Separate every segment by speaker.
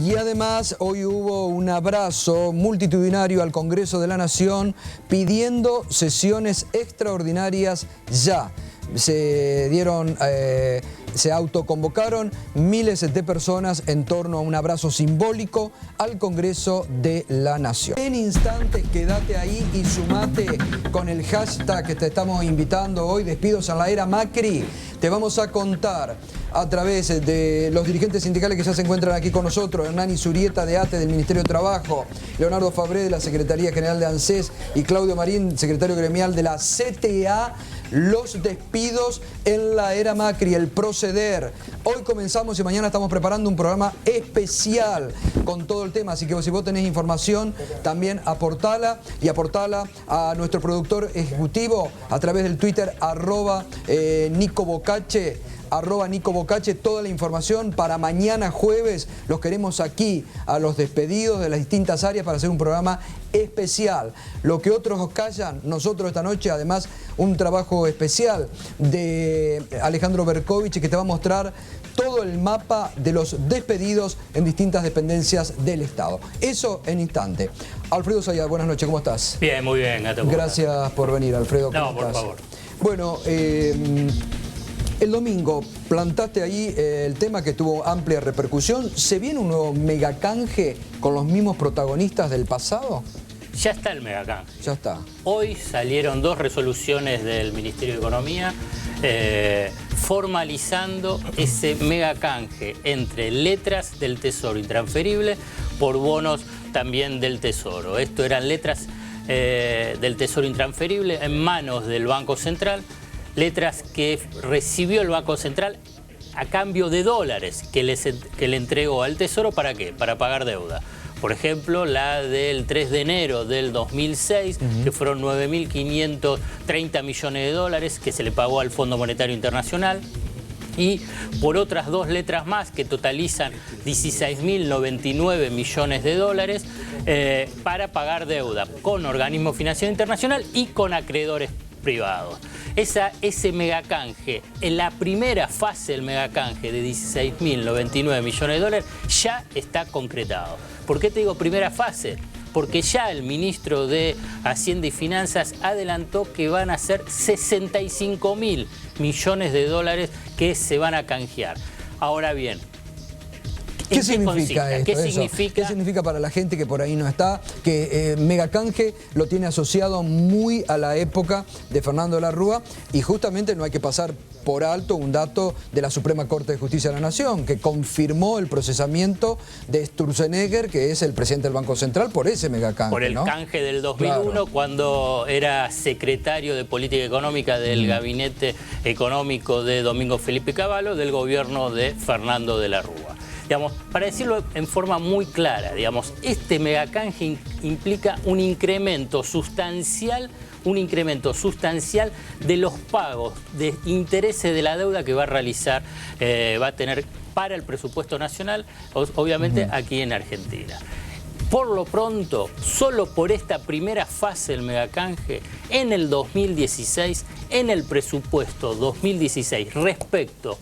Speaker 1: Y además hoy hubo un abrazo multitudinario al Congreso de la Nación pidiendo sesiones extraordinarias ya. Se autoconvocaron miles de personas en torno a un abrazo simbólico al Congreso de la Nación. En instantes quédate ahí y sumate con el hashtag que te estamos invitando hoy, Despidos en la Era Macri. Te vamos a contar a través de los dirigentes sindicales que ya se encuentran aquí con nosotros, Hernán Zurieta de ATE del Ministerio de Trabajo, Leonardo Fabré de la Secretaría General de ANSES y Claudio Marín, secretario gremial de la CTA, los despidos en la era Macri, el proceder. Hoy comenzamos y mañana estamos preparando un programa especial con todo el tema, así que si vos tenés información, también aportala y aportala a nuestro productor ejecutivo a través del Twitter @Nico Bocache. @Nico Bocache, toda la información para mañana jueves. Los queremos aquí, a los despedidos de las distintas áreas para hacer un programa especial. Lo que otros callan, nosotros esta noche, además, un trabajo especial de Alejandro Berkovich que te va a mostrar todo el mapa de los despedidos en distintas dependencias del Estado. Eso en instante. Alfredo Zayat, buenas noches, ¿cómo estás?
Speaker 2: Bien, muy bien, Gato.
Speaker 1: Gracias por venir, Alfredo.
Speaker 2: No, por favor.
Speaker 1: Bueno, el domingo plantaste ahí el tema que tuvo amplia repercusión. ¿Se viene un nuevo megacanje con los mismos protagonistas del pasado?
Speaker 2: Ya está el megacanje.
Speaker 1: Ya está.
Speaker 2: Hoy salieron 2 resoluciones del Ministerio de Economía formalizando ese megacanje entre letras del Tesoro intransferible por bonos también del Tesoro. Esto eran letras del Tesoro intransferible en manos del Banco Central, letras que recibió el Banco Central a cambio de dólares que le entregó al Tesoro. ¿Para qué? Para pagar deuda. Por ejemplo, la del 3 de enero del 2006, que fueron 9.530 millones de dólares que se le pagó al Fondo Monetario Internacional. Y por otras 2 letras más que totalizan 16.099 millones de dólares para pagar deuda con organismos financieros internacionales y con acreedores privados. Ese megacanje, en la primera fase del megacanje de 16.099 millones de dólares, ya está concretado. ¿Por qué te digo primera fase? Porque ya el ministro de Hacienda y Finanzas adelantó que van a ser 65.000 millones de dólares que se van a canjear. Ahora bien,
Speaker 1: ¿qué significa esto?
Speaker 2: ¿Qué significa?
Speaker 1: ¿Qué significa para la gente que por ahí no está? Que megacanje lo tiene asociado muy a la época de Fernando de la Rúa y justamente no hay que pasar por alto un dato de la Suprema Corte de Justicia de la Nación que confirmó el procesamiento de Sturzenegger, que es el presidente del Banco Central, por ese megacanje.
Speaker 2: Por el canje del 2001, claro, cuando era secretario de Política Económica del Gabinete Económico de Domingo Felipe Cavallo, del gobierno de Fernando de la Rúa. Digamos, para decirlo en forma muy clara, digamos, este megacanje implica un incremento sustancial de los pagos de intereses de la deuda que va a realizar, va a tener para el presupuesto nacional, obviamente aquí en Argentina. Por lo pronto, solo por esta primera fase del megacanje, en el 2016, en el presupuesto 2016 respecto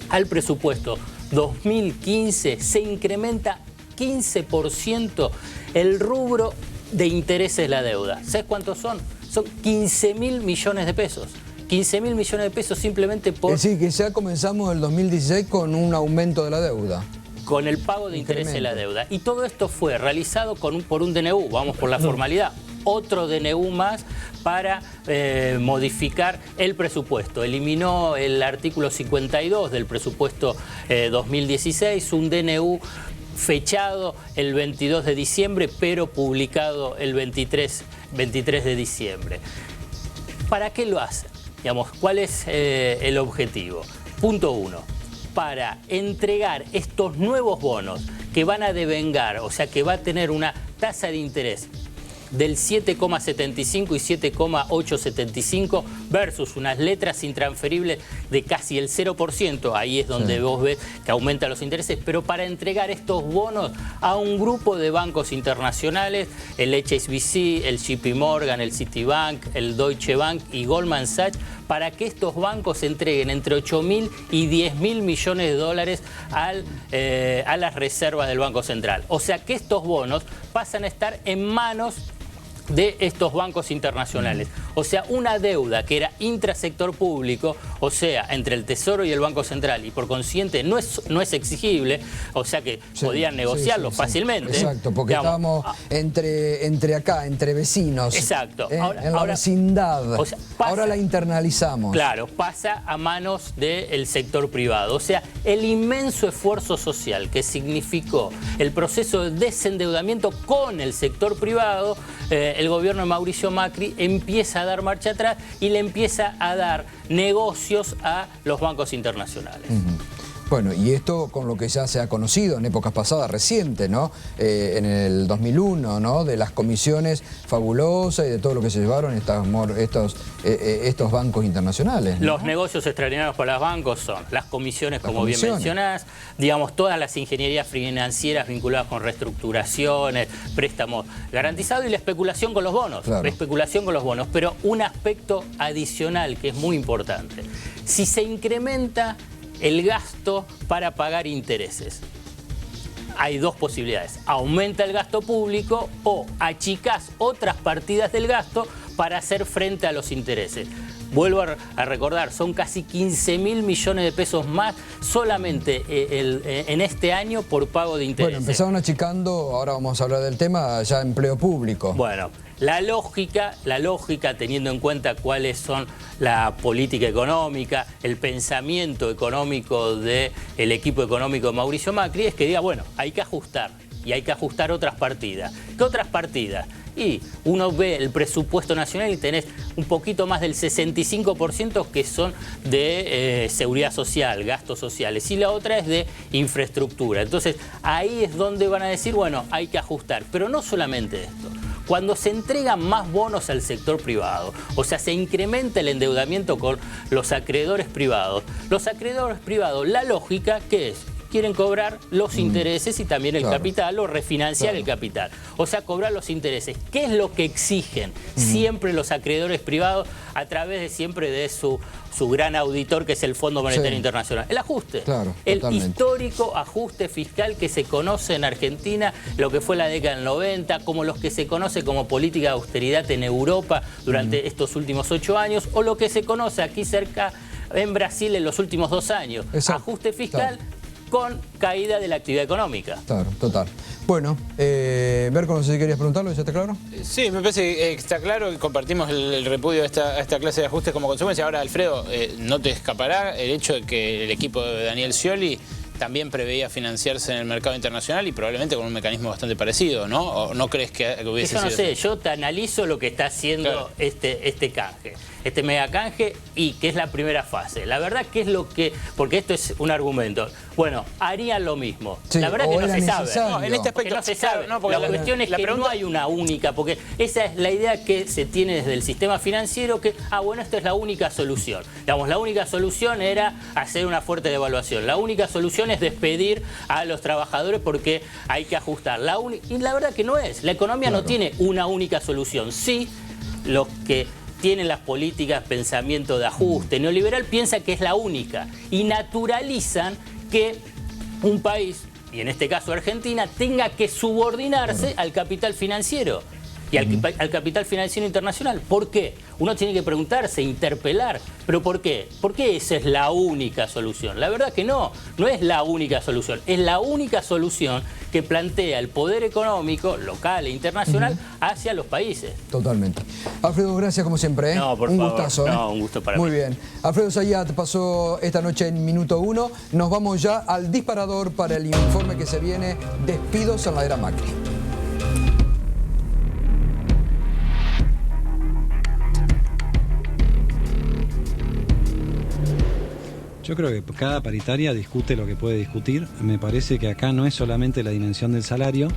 Speaker 2: al presupuesto 2015, se incrementa 15% el rubro de intereses de la deuda. ¿Sabes cuántos son? Son 15.000 millones de pesos. 15.000 millones de pesos simplemente por...
Speaker 1: Es decir, que ya comenzamos el 2016 con un aumento de la deuda.
Speaker 2: Con el pago de intereses de la deuda. Y todo esto fue realizado por un DNU, vamos por la formalidad. Otro DNU más para modificar el presupuesto. Eliminó el artículo 52 del presupuesto 2016, un DNU fechado el 22 de diciembre, pero publicado el 23 de diciembre. ¿Para qué lo hace? Digamos, ¿cuál es el objetivo? Punto 1. Para entregar estos nuevos bonos que van a devengar, o sea que va a tener una tasa de interés del 7,75 y 7,875 versus unas letras intransferibles de casi el 0%. Ahí es donde vos ves que aumentan los intereses, pero para entregar estos bonos a un grupo de bancos internacionales, el HSBC, el JP Morgan, el Citibank, el Deutsche Bank y Goldman Sachs, para que estos bancos entreguen entre 8.000 y 10.000 millones de dólares a las reservas del Banco Central. O sea que estos bonos pasan a estar en manos de estos bancos internacionales. O sea, una deuda que era intrasector público, o sea, entre el Tesoro y el Banco Central, y por consiguiente no es exigible, o sea que podían negociarlo fácilmente.
Speaker 1: Exacto, porque estábamos entre acá, entre vecinos.
Speaker 2: Exacto.
Speaker 1: En la vecindad.
Speaker 2: O sea,
Speaker 1: ahora la internalizamos.
Speaker 2: Claro, pasa a manos del sector privado. O sea, el inmenso esfuerzo social que significó el proceso de desendeudamiento con el sector privado, el gobierno de Mauricio Macri empieza a dar marcha atrás y le empieza a dar negocios a los bancos internacionales.
Speaker 1: Bueno, y esto con lo que ya se ha conocido en épocas pasadas, recientes, ¿no? En el 2001, ¿no? De las comisiones fabulosas y de todo lo que se llevaron estos bancos internacionales, ¿no?
Speaker 2: Los negocios extraordinarios para los bancos son las comisiones, como bien mencionás, digamos, todas las ingenierías financieras vinculadas con reestructuraciones, préstamos garantizados y la especulación con los bonos.
Speaker 1: Claro.
Speaker 2: La especulación con los bonos, pero un aspecto adicional que es muy importante. Si se incrementa el gasto para pagar intereses, hay dos posibilidades: aumenta el gasto público o achicás otras partidas del gasto para hacer frente a los intereses. Vuelvo a recordar, son casi 15.000 millones de pesos más solamente en este año por pago de intereses.
Speaker 1: Bueno, empezaron achicando, ahora vamos a hablar del tema, ya empleo público.
Speaker 2: Bueno, la lógica, teniendo en cuenta cuáles son la política económica, el pensamiento económico del equipo económico de Mauricio Macri, es que diga, bueno, hay que ajustar, y hay que ajustar otras partidas. ¿Qué otras partidas? Y uno ve el presupuesto nacional y tenés un poquito más del 65% que son de seguridad social, gastos sociales, y la otra es de infraestructura. Entonces ahí es donde van a decir, bueno, hay que ajustar. Pero no solamente esto. Cuando se entregan más bonos al sector privado, o sea, se incrementa el endeudamiento con los acreedores privados, la lógica, ¿qué es? Quieren cobrar los intereses y también el capital, o refinanciar el capital. O sea, cobrar los intereses. ¿Qué es lo que exigen siempre los acreedores privados a través de siempre de su gran auditor, que es el Fondo Monetario Internacional? El ajuste. El histórico ajuste fiscal que se conoce en Argentina, lo que fue la década del 90, como los que se conoce como política de austeridad en Europa durante estos últimos 8 años, o lo que se conoce aquí cerca en Brasil en los últimos 2 años. Ajuste fiscal con caída de la actividad económica.
Speaker 1: Claro, total. Bueno, Berco, no sé si querías preguntarlo, ¿ya está claro?
Speaker 3: Sí, me parece que está claro y compartimos el repudio a esta clase de ajustes como consecuencia. Ahora, Alfredo, no te escapará el hecho de que el equipo de Daniel Scioli también preveía financiarse en el mercado internacional y probablemente con un mecanismo bastante parecido, ¿no? ¿O no crees que hubiese sido?
Speaker 2: Eso no sé, yo te analizo lo que está haciendo este canje, este mega canje, y que es la primera fase. La verdad que es lo que, porque esto es un argumento, bueno, harían lo mismo. La verdad que no se sabe.
Speaker 3: No, en este aspecto
Speaker 2: no se sabe. La cuestión es que no hay una única, porque esa es la idea que se tiene desde el sistema financiero, que, bueno, esta es la única solución. Digamos, la única solución era hacer una fuerte devaluación. La única solución es despedir a los trabajadores porque hay que ajustar. Y la verdad que no es. La economía no tiene una única solución. Sí, los que tienen las políticas, pensamiento de ajuste neoliberal, piensa que es la única. Y naturalizan que un país, y en este caso Argentina, tenga que subordinarse al capital financiero y al capital financiero internacional. ¿Por qué? Uno tiene que preguntarse, interpelar. ¿Pero por qué? ¿Por qué esa es la única solución? La verdad que no es la única solución. Es la única solución que plantea el poder económico, local e internacional, hacia los países.
Speaker 1: Totalmente. Alfredo, gracias como siempre.
Speaker 2: No, por
Speaker 1: favor.
Speaker 2: Un
Speaker 1: gustazo.
Speaker 2: No, un gusto para mí.
Speaker 1: Muy bien. Alfredo Zayat pasó esta noche en Minuto 1. Nos vamos ya al disparador para el informe que se viene: despidos en la era Macri.
Speaker 4: Yo creo que cada paritaria discute lo que puede discutir. Me parece que acá no es solamente la dimensión del salario,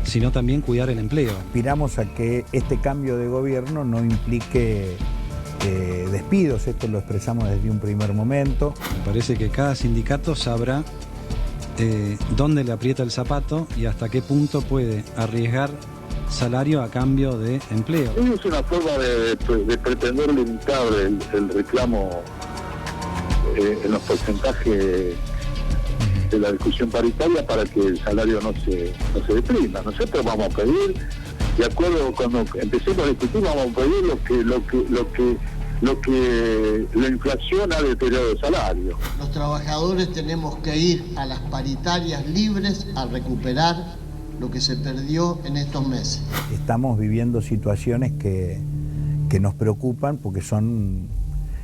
Speaker 4: sino también cuidar el empleo.
Speaker 5: Aspiramos a que este cambio de gobierno no implique despidos, esto lo expresamos desde un primer momento.
Speaker 4: Me parece que cada sindicato sabrá dónde le aprieta el zapato y hasta qué punto puede arriesgar salario a cambio de empleo.
Speaker 6: Es una forma de pretender limitar el reclamo en los porcentajes de la discusión paritaria para que el salario no se deprima. Nosotros vamos a pedir, de acuerdo, cuando empecemos a discutir, vamos a pedir lo que la inflación ha deteriorado el salario.
Speaker 7: Los trabajadores tenemos que ir a las paritarias libres a recuperar lo que se perdió en estos meses.
Speaker 5: Estamos viviendo situaciones que nos preocupan porque son,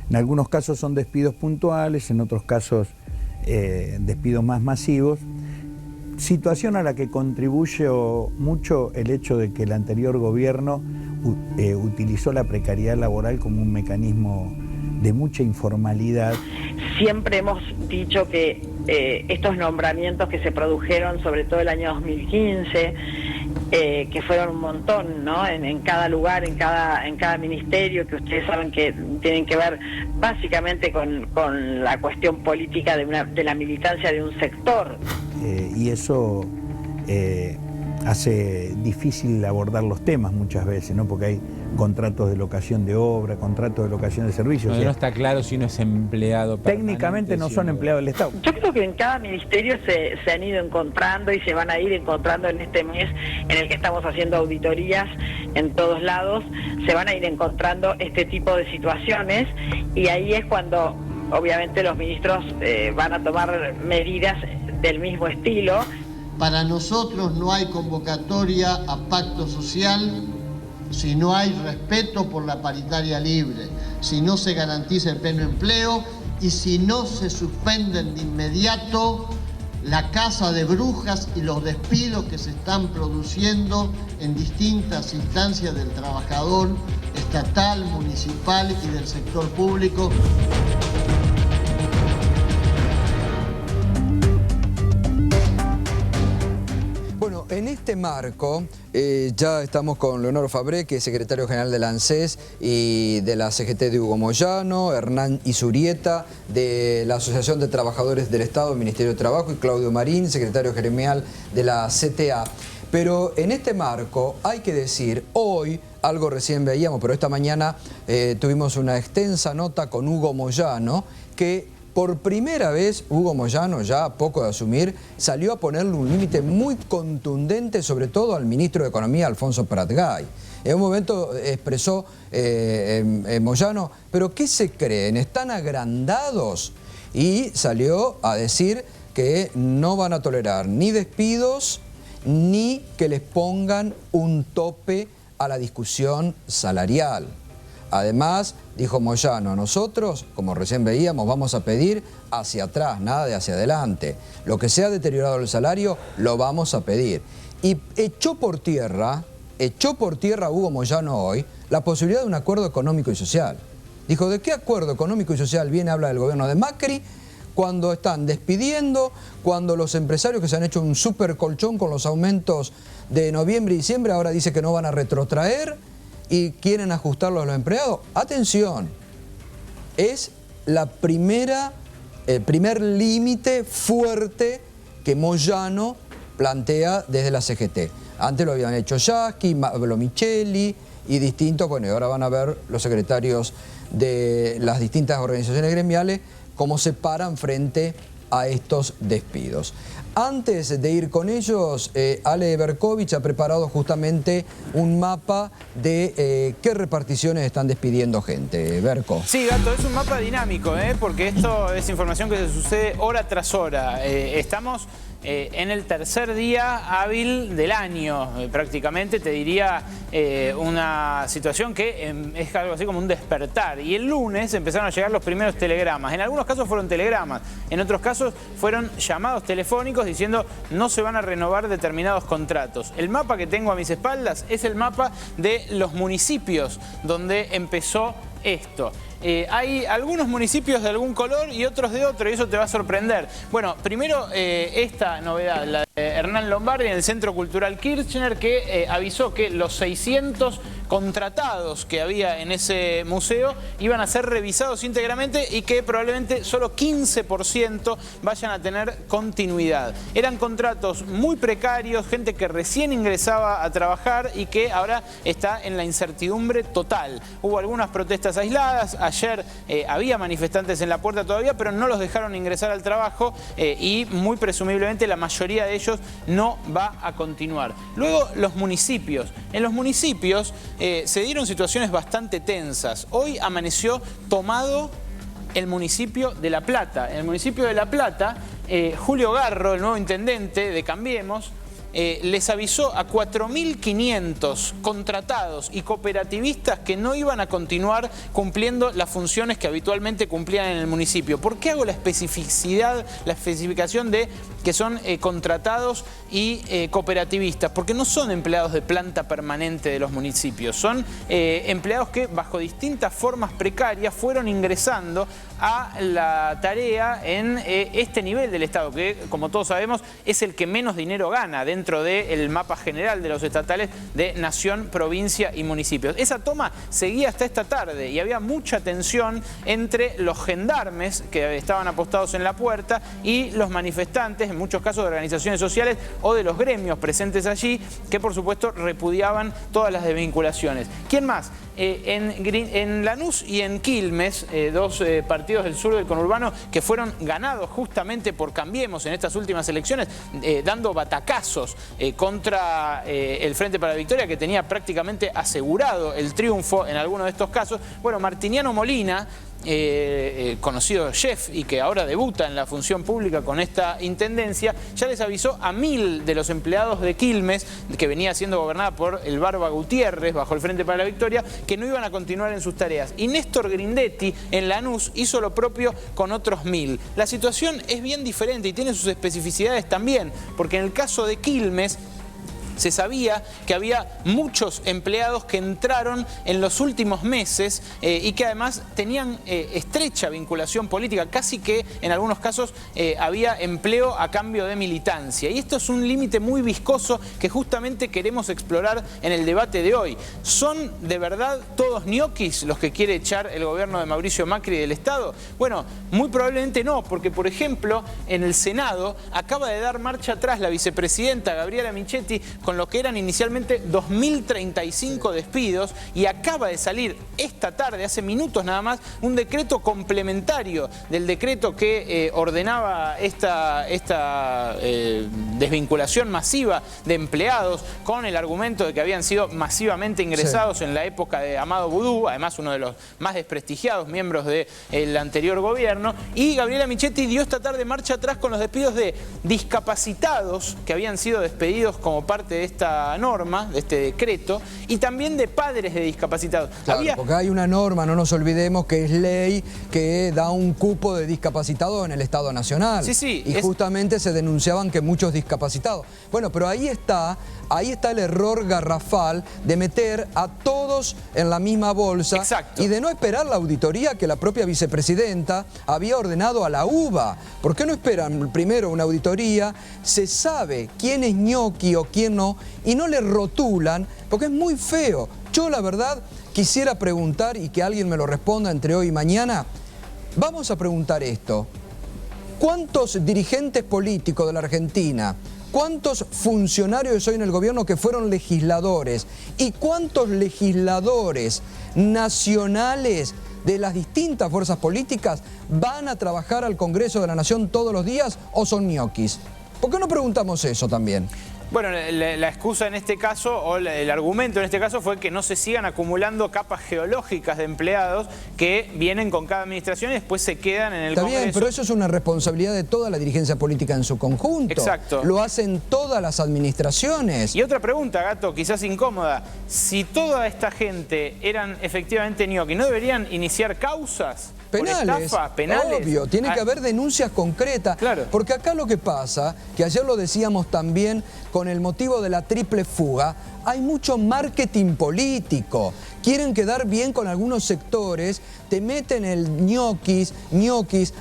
Speaker 5: en algunos casos son despidos puntuales, en otros casos despidos más masivos. Situación a la que contribuye mucho el hecho de que el anterior gobierno utilizó la precariedad laboral como un mecanismo de mucha informalidad.
Speaker 8: Siempre hemos dicho que estos nombramientos que se produjeron, sobre todo el año 2015, que fueron un montón, ¿no? En cada lugar, en cada ministerio, que ustedes saben que tienen que ver básicamente con la cuestión política de la militancia de un sector.
Speaker 5: Y eso hace difícil abordar los temas muchas veces, ¿no? Porque hay contratos de locación de obra, contratos de locación de servicios.
Speaker 9: No está claro si uno es empleado permanente.
Speaker 5: Técnicamente no son empleados del Estado.
Speaker 8: Yo creo que en cada ministerio se han ido encontrando y se van a ir encontrando en este mes en el que estamos haciendo auditorías en todos lados, se van a ir encontrando este tipo de situaciones y ahí es cuando obviamente los ministros van a tomar medidas del mismo estilo.
Speaker 7: Para nosotros no hay convocatoria a pacto social si no hay respeto por la paritaria libre, si no se garantiza el pleno empleo y si no se suspenden de inmediato la caza de brujas y los despidos que se están produciendo en distintas instancias del trabajador estatal, municipal y del sector público.
Speaker 1: En este marco, ya estamos con Leonor Fabré, que es secretario general de la ANSES y de la CGT de Hugo Moyano, Hernán Isurieta, de la Asociación de Trabajadores del Estado, Ministerio de Trabajo, y Claudio Marín, secretario gremial de la CTA. Pero en este marco hay que decir, hoy, algo recién veíamos, pero esta mañana tuvimos una extensa nota con Hugo Moyano, que por primera vez Hugo Moyano, ya a poco de asumir, salió a ponerle un límite muy contundente, sobre todo al ministro de Economía, Alfonso Prat-Gay. En un momento expresó Moyano, ¿pero qué se creen? ¿Están agrandados? Y salió a decir que no van a tolerar ni despidos, ni que les pongan un tope a la discusión salarial. Además, dijo Moyano, nosotros, como recién veíamos, vamos a pedir hacia atrás, nada de hacia adelante. Lo que sea deteriorado el salario, lo vamos a pedir. Y echó por tierra Hugo Moyano hoy la posibilidad de un acuerdo económico y social. Dijo, ¿de qué acuerdo económico y social viene a hablar el gobierno de Macri cuando están despidiendo, cuando los empresarios que se han hecho un super colchón con los aumentos de noviembre y diciembre ahora dice que no van a retrotraer y quieren ajustarlo a los empleados? Atención, es el primer límite fuerte que Moyano plantea desde la CGT. Antes lo habían hecho Yasky, Micheli y distintos, bueno, y ahora van a ver los secretarios de las distintas organizaciones gremiales cómo se paran frente a estos despidos. Antes de ir con ellos, Ale Berkovich ha preparado justamente un mapa de qué reparticiones están despidiendo gente. Berko.
Speaker 3: Sí, Gato, es un mapa dinámico, porque esto es información que se sucede hora tras hora. Estamos en el tercer día hábil del año, prácticamente, te diría una situación que es algo así como un despertar. Y el lunes empezaron a llegar los primeros telegramas. En algunos casos fueron telegramas, en otros casos fueron llamados telefónicos diciendo no se van a renovar determinados contratos. El mapa que tengo a mis espaldas es el mapa de los municipios donde empezó esto. hay algunos municipios de algún color y otros de otro, y eso te va a sorprender. Bueno, primero esta novedad, la de Hernán Lombardi en el Centro Cultural Kirchner, que avisó que los 600 contratados que había en ese museo iban a ser revisados íntegramente y que probablemente solo 15% vayan a tener continuidad. Eran contratos muy precarios, gente que recién ingresaba a trabajar y que ahora está en la incertidumbre total. Hubo algunas protestas aisladas, ayer había manifestantes en la puerta todavía, pero no los dejaron ingresar al trabajo y muy presumiblemente la mayoría de ellos no va a continuar. Luego los municipios. En los municipios se dieron situaciones bastante tensas. Hoy amaneció tomado el municipio de La Plata. En el municipio de La Plata, Julio Garro, el nuevo intendente de Cambiemos, les avisó a 4.500 contratados y cooperativistas que no iban a continuar cumpliendo las funciones que habitualmente cumplían en el municipio. ¿Por qué hago la especificación de que son contratados y cooperativistas? Porque no son empleados de planta permanente de los municipios, son empleados que bajo distintas formas precarias fueron ingresando a la tarea en este nivel del Estado, que como todos sabemos es el que menos dinero gana dentro del mapa general de los estatales de nación, provincia y municipios. Esa toma seguía hasta esta tarde y había mucha tensión entre los gendarmes que estaban apostados en la puerta y los manifestantes, en muchos casos de organizaciones sociales o de los gremios presentes allí, que por supuesto repudiaban todas las desvinculaciones. ¿Quién más? En Lanús y en Quilmes, dos partidos del sur del conurbano que fueron ganados justamente por Cambiemos en estas últimas elecciones, dando batacazos contra el Frente para la Victoria, que tenía prácticamente asegurado el triunfo en algunos de estos casos. Bueno, Martiniano Molina, conocido chef y que ahora debuta en la función pública con esta intendencia, ya les avisó a 1000 de los empleados de Quilmes, que venía siendo gobernada por el Barba Gutiérrez bajo el Frente para la Victoria, que no iban a continuar en sus tareas. Y Néstor Grindetti en Lanús hizo lo propio con otros 1000. La situación es bien diferente y tiene sus especificidades también, porque en el caso de Quilmes se sabía que había muchos empleados que entraron en los últimos meses y que además tenían estrecha vinculación política, casi que en algunos casos había empleo a cambio de militancia. Y esto es un límite muy viscoso que justamente queremos explorar en el debate de hoy. ¿Son de verdad todos ñoquis los que quiere echar el gobierno de Mauricio Macri del Estado? Bueno, muy probablemente no, porque por ejemplo en el Senado acaba de dar marcha atrás la vicepresidenta Gabriela Michetti con lo que eran inicialmente 2.035 despidos y acaba de salir esta tarde, hace minutos nada más, un decreto complementario del decreto que ordenaba esta desvinculación masiva de empleados con el argumento de que habían sido masivamente ingresados en la época de Amado Boudou, además uno de los más desprestigiados miembros del anterior gobierno, y Gabriela Michetti dio esta tarde marcha atrás con los despidos de discapacitados que habían sido despedidos como parte de esta norma, de este decreto, y también de padres de discapacitados.
Speaker 1: Claro, porque hay una norma, no nos olvidemos, que es ley que da un cupo de discapacitados en el Estado Nacional.
Speaker 3: Sí, sí.
Speaker 1: Y justamente se denunciaban que muchos discapacitados. Bueno, pero ahí está el error garrafal de meter a todos en la misma bolsa.
Speaker 3: Exacto.
Speaker 1: Y de no esperar la auditoría que la propia vicepresidenta había ordenado a la UBA. ¿Por qué no esperan primero una auditoría? Se sabe quién es ñoqui o quién no y no le rotulan, porque es muy feo. Yo la verdad quisiera preguntar y que alguien me lo responda entre hoy y mañana. Vamos a preguntar esto. ¿Cuántos dirigentes políticos de la Argentina, cuántos funcionarios hoy en el gobierno que fueron legisladores y cuántos legisladores nacionales de las distintas fuerzas políticas van a trabajar al Congreso de la Nación todos los días o son ñoquis? ¿Por qué no preguntamos eso también?
Speaker 3: Bueno, la excusa en este caso, o el argumento en este caso, fue que no se sigan acumulando capas geológicas de empleados que vienen con cada administración y después se quedan en el Congreso.
Speaker 1: Está bien, pero eso es una responsabilidad de toda la dirigencia política en su conjunto.
Speaker 3: Exacto.
Speaker 1: Lo hacen todas las administraciones.
Speaker 3: Y otra pregunta, Gato, quizás incómoda. Si toda esta gente eran efectivamente ñoquis, ¿no deberían iniciar causas
Speaker 1: penales,
Speaker 3: estafa, penales.
Speaker 1: obvio, tiene que haber denuncias concretas.
Speaker 3: Claro.
Speaker 1: Porque acá lo que pasa, que ayer lo decíamos también con el motivo de la triple fuga, hay mucho marketing político. Quieren quedar bien con algunos sectores, te meten el ñoquis,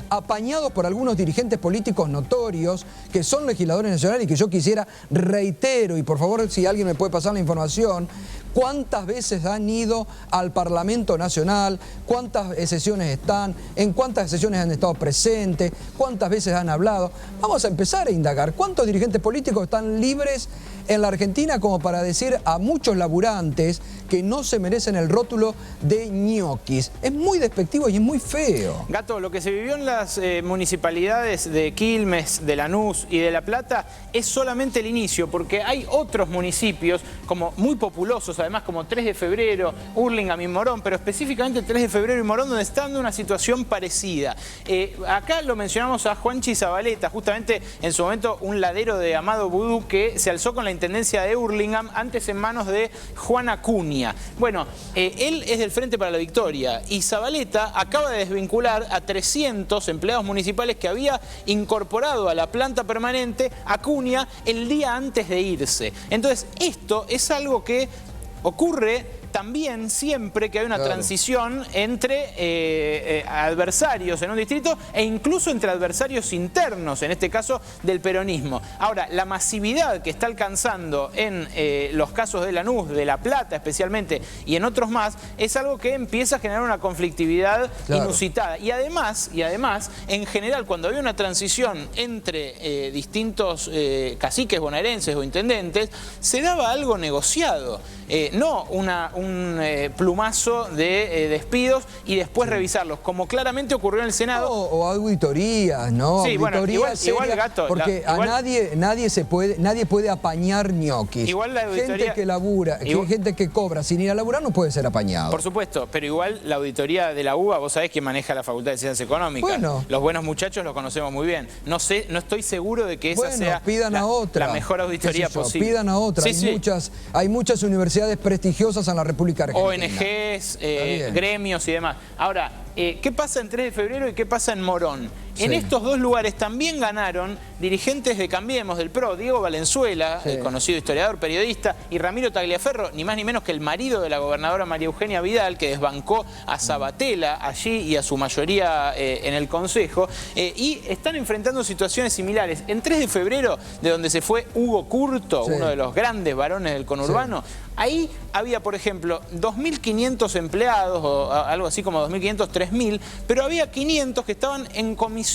Speaker 1: apañados por algunos dirigentes políticos notorios que son legisladores nacionales y que yo quisiera, reitero, y por favor si alguien me puede pasar la información, cuántas veces han ido al Parlamento Nacional, cuántas sesiones están, en cuántas sesiones han estado presentes, cuántas veces han hablado. Vamos a empezar a indagar cuántos dirigentes políticos están libres en la Argentina como para decir a muchos laburantes que no se merecen el rótulo de ñoquis. Es muy despectivo y es muy feo.
Speaker 3: Gato, lo que se vivió en las municipalidades de Quilmes, de Lanús y de La Plata es solamente el inicio, porque hay otros municipios como muy populosos, además como 3 de Febrero, Hurlingham y Morón, pero específicamente 3 de Febrero y Morón, donde están en una situación parecida. Acá lo mencionamos a Juanchi Zabaleta, justamente en su momento un ladero de Amado Vudú que se alzó con la intendencia de Hurlingham, antes en manos de Juan Acuña. Bueno, él es del Frente para la Victoria y Zabaleta acaba de desvincular a 300 empleados municipales que había incorporado a la planta permanente Acuña el día antes de irse. Entonces, esto es algo que ocurre también siempre que hay una transición entre adversarios en un distrito e incluso entre adversarios internos, en este caso del peronismo. Ahora, la masividad que está alcanzando en los casos de Lanús, de La Plata especialmente, y en otros más, es algo que empieza a generar una conflictividad inusitada. Y además, en general, cuando había una transición entre distintos caciques bonaerenses o intendentes, se daba algo negociado, no un plumazo de despidos y después revisarlos, como claramente ocurrió en el Senado.
Speaker 1: O auditorías, ¿no?
Speaker 3: Sí,
Speaker 1: auditorías
Speaker 3: bueno, igual Gato.
Speaker 1: Porque nadie puede apañar ñoquis.
Speaker 3: Igual la auditoría,
Speaker 1: gente que labura, gente que cobra sin ir a laburar no puede ser apañado.
Speaker 3: Por supuesto, pero igual la auditoría de la UBA, vos sabés que maneja la Facultad de Ciencias Económicas. Bueno. Los buenos muchachos los conocemos muy bien. No estoy seguro de que esa sea la mejor auditoría posible.
Speaker 1: Pidan a otra. Hay muchas universidades prestigiosas en la República Argentina.
Speaker 3: ONGs, gremios y demás. Ahora, ¿qué pasa en 3 de Febrero y qué pasa en Morón? En estos dos lugares también ganaron dirigentes de Cambiemos, del PRO, Diego Valenzuela, el conocido historiador, periodista, y Ramiro Tagliaferro, ni más ni menos que el marido de la gobernadora María Eugenia Vidal, que desbancó a Sabatella allí y a su mayoría en el Consejo, y están enfrentando situaciones similares. En 3 de Febrero, de donde se fue Hugo Curto, uno de los grandes varones del conurbano, ahí había, por ejemplo, 2.500 empleados, o algo así como 2.500, 3.000, pero había 500 que estaban en comisión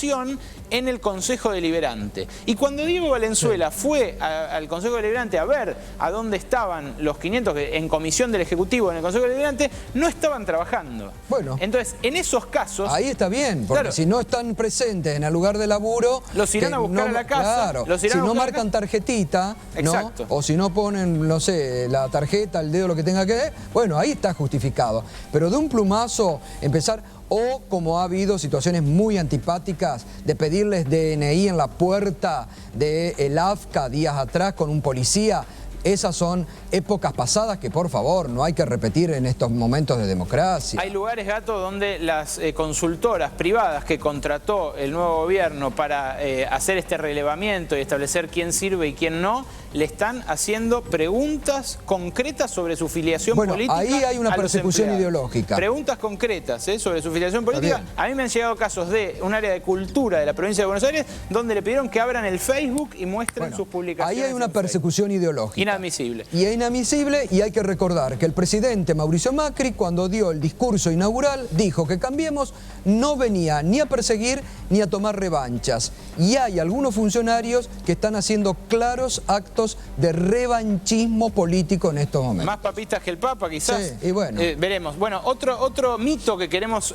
Speaker 3: en el Consejo Deliberante. Y cuando Diego Valenzuela fue al Consejo Deliberante a ver a dónde estaban los 500 que en comisión del Ejecutivo en el Consejo Deliberante, no estaban trabajando. Bueno. Entonces, en esos casos...
Speaker 1: Ahí está bien, porque si no están presentes en el lugar de laburo...
Speaker 3: Los irán a buscar a la casa.
Speaker 1: Claro, si no marcan tarjetita, ¿no? O si no ponen, no sé, la tarjeta, el dedo, lo que tenga que ver, bueno, ahí está justificado. Pero de un plumazo empezar... O como ha habido situaciones muy antipáticas de pedirles DNI en la puerta del AFCA días atrás con un policía. Esas son épocas pasadas que, por favor, no hay que repetir en estos momentos de democracia.
Speaker 3: Hay lugares, Gato, donde las consultoras privadas que contrató el nuevo gobierno para hacer este relevamiento y establecer quién sirve y quién no, le están haciendo preguntas concretas sobre su filiación política.
Speaker 1: Ahí hay una persecución ideológica.
Speaker 3: Preguntas concretas sobre su filiación política. A mí me han llegado casos de un área de cultura de la provincia de Buenos Aires donde le pidieron que abran el Facebook y muestren sus publicaciones.
Speaker 1: Ahí hay una persecución ideológica.
Speaker 3: Inadmisible.
Speaker 1: Y es inadmisible, y hay que recordar que el presidente Mauricio Macri, cuando dio el discurso inaugural, dijo que Cambiemos no venía ni a perseguir ni a tomar revanchas. Y hay algunos funcionarios que están haciendo claros actos de revanchismo político en estos momentos.
Speaker 3: Más papistas que el Papa, quizás.
Speaker 1: Sí, y bueno.
Speaker 3: Veremos. Bueno, otro mito que queremos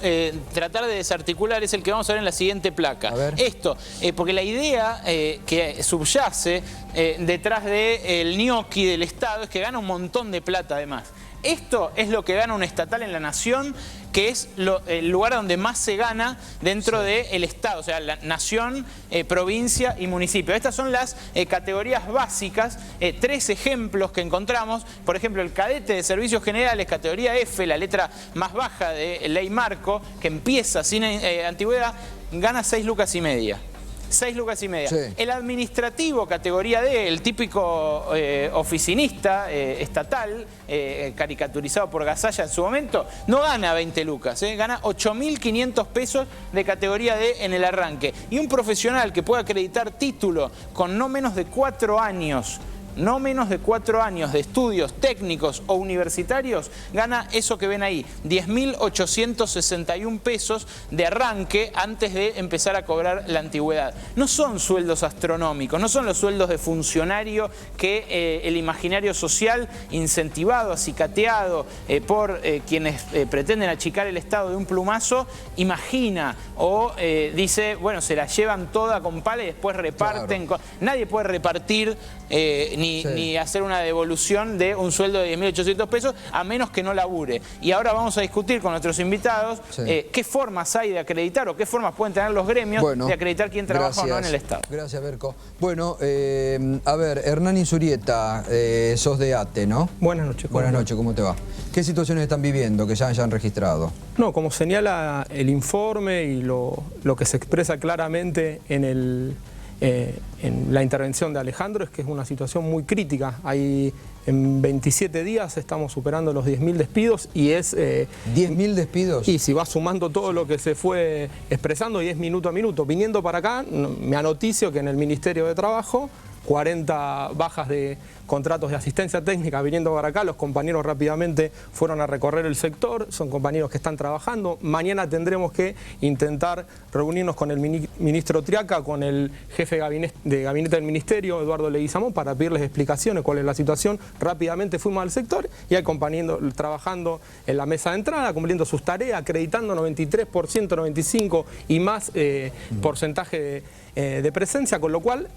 Speaker 3: tratar de desarticular es el que vamos a ver en la siguiente placa. Esto, porque la idea que subyace detrás del ñoqui del Estado es que gana un montón de plata además. Esto es lo que gana un estatal en la nación, que es el lugar donde más se gana dentro del Estado, o sea, la nación, provincia y municipio. Estas son las categorías básicas, 3 ejemplos que encontramos. Por ejemplo, el cadete de servicios generales, categoría F, la letra más baja de ley marco, que empieza sin antigüedad, gana 6,5 lucas. 6,5 lucas. Sí. El administrativo, categoría D, el típico oficinista estatal, caricaturizado por Gasalla en su momento, no gana 20 lucas, gana 8.500 pesos de categoría D en el arranque. Y un profesional que pueda acreditar título con no menos de 4 años, de estudios técnicos o universitarios, gana eso que ven ahí, 10.861 pesos de arranque antes de empezar a cobrar la antigüedad. No son sueldos astronómicos, no son los sueldos de funcionario que el imaginario social, incentivado, acicateado por quienes pretenden achicar el Estado de un plumazo, imagina o dice, bueno, se la llevan toda con pala y después reparten. Claro. Nadie puede repartir ni hacer una devolución de un sueldo de 10.800 pesos a menos que no labure. Y ahora vamos a discutir con nuestros invitados qué formas hay de acreditar o qué formas pueden tener los gremios de acreditar quién trabaja o no en el Estado.
Speaker 1: Gracias, Berco. Bueno, a ver, Hernán Insurieta, sos de ATE, ¿no?
Speaker 10: Buenas noches.
Speaker 1: Buenas noches, ¿cómo te va? ¿Qué situaciones están viviendo que ya hayan registrado?
Speaker 10: No, como señala el informe y lo que se expresa claramente en la intervención de Alejandro, es que es una situación muy crítica. En 27 días estamos superando los 10.000 despidos y es...
Speaker 1: ¿10.000 despidos?
Speaker 10: Y si va sumando todo lo que se fue expresando y es minuto a minuto. Viniendo para acá, me anoticio que en el Ministerio de Trabajo, 40 bajas de contratos de asistencia técnica viniendo para acá. Los compañeros rápidamente fueron a recorrer el sector, son compañeros que están trabajando. Mañana tendremos que intentar reunirnos con el ministro Triaca, con el jefe de gabinete del ministerio, Eduardo Leguizamón, para pedirles explicaciones, cuál es la situación. Rápidamente fuimos al sector y hay compañeros trabajando en la mesa de entrada, cumpliendo sus tareas, acreditando 93%, 95% y más porcentaje de presencia, con lo cual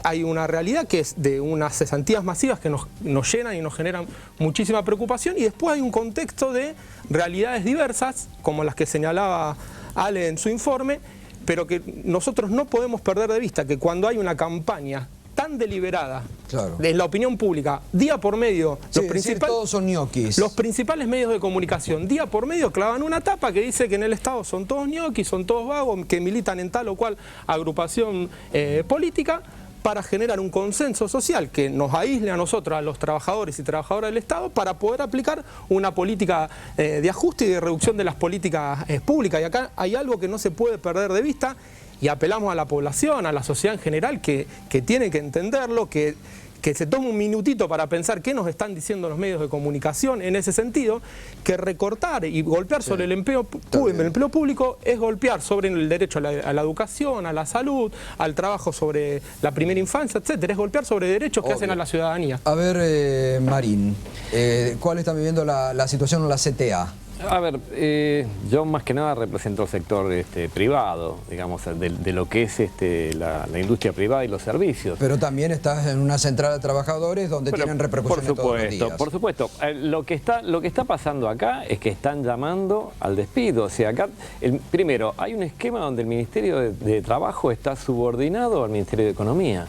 Speaker 10: hay una realidad que es de unas cesantías masivas que nos llenan y nos generan muchísima preocupación, y después hay un contexto de realidades diversas, como las que señalaba Ale en su informe, pero que nosotros no podemos perder de vista que cuando hay una campaña tan deliberada en la opinión pública, día por medio,
Speaker 1: todos son ñoquis.
Speaker 10: Los principales medios de comunicación, día por medio, clavan una tapa que dice que en el Estado son todos ñoquis, son todos vagos, que militan en tal o cual agrupación política, para generar un consenso social que nos aísle a nosotros, a los trabajadores y trabajadoras del Estado, para poder aplicar una política de ajuste y de reducción de las políticas públicas. Y acá hay algo que no se puede perder de vista, y apelamos a la población, a la sociedad en general, que tiene que entenderlo, que se tome un minutito para pensar qué nos están diciendo los medios de comunicación en ese sentido, que recortar y golpear sobre el empleo público es golpear sobre el derecho a la educación, a la salud, al trabajo sobre la primera infancia, etcétera. Es golpear sobre derechos que hacen a la ciudadanía.
Speaker 1: A ver, Marín, ¿cuál está viviendo la situación en la CTA?
Speaker 11: A ver, yo más que nada represento el sector privado, digamos, de lo que es la industria privada y los servicios.
Speaker 1: Pero también estás en una central de trabajadores donde tienen repercusiones todos los días.
Speaker 11: Por supuesto. Lo que está pasando acá es que están llamando al despido. O sea, acá, primero, hay un esquema donde el Ministerio de Trabajo está subordinado al Ministerio de Economía.